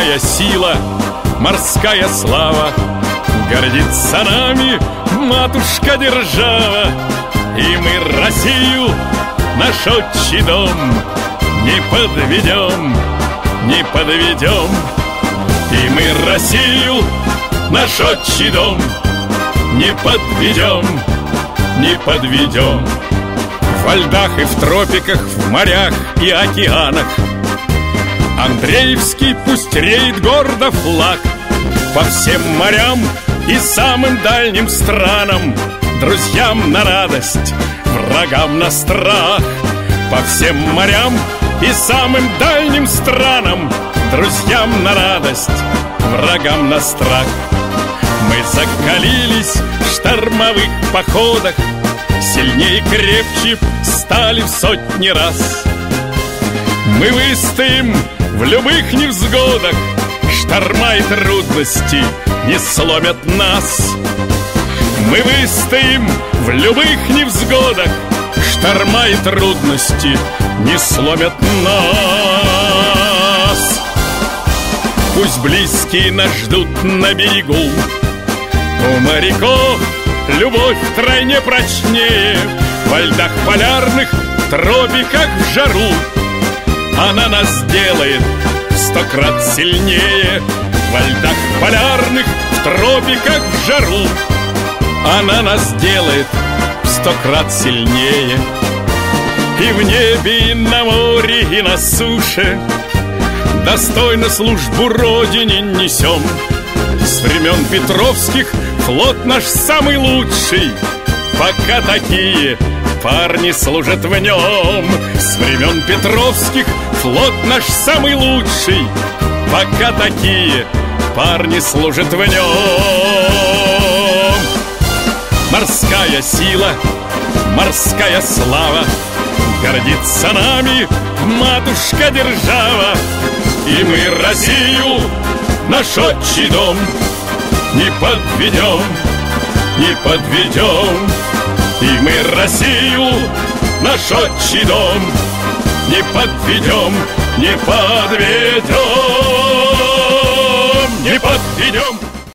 Морская сила, морская слава, гордится нами матушка держава. И мы Россию, наш отчий дом, не подведем, не подведем. И мы Россию, наш отчий дом, не подведем, не подведем. Во льдах и в тропиках, в морях и океанах Андреевский пусть реет гордо флаг. По всем морям и самым дальним странам, друзьям на радость, врагам на страх. По всем морям и самым дальним странам, друзьям на радость, врагам на страх. Мы закалились в штормовых походах, сильнее и крепче стали в сотни раз. Мы выстоим в любых невзгодах, шторма и трудности не сломят нас. Мы выстоим в любых невзгодах, шторма и трудности не сломят нас. Пусть близкие нас ждут на берегу, у моряков любовь втройне прочнее. Во льдах полярных, тропиках в жару она нас делает в 100 крат сильнее. Во льдах полярных, в тропиках в жару она нас делает в 100 крат сильнее. И в небе, и на море, и на суше достойно службу Родине несем. С времен Петровских флот наш самый лучший, пока такие парни служат в нем. С времен Петровских флот наш самый лучший, пока такие парни служат в нем. Морская сила, морская слава, гордится нами матушка держава. И мы Россию, наш отчий дом, не подведем, не подведем. И мы Россию, наш отчий дом, не подведем, не подведем, не подведем.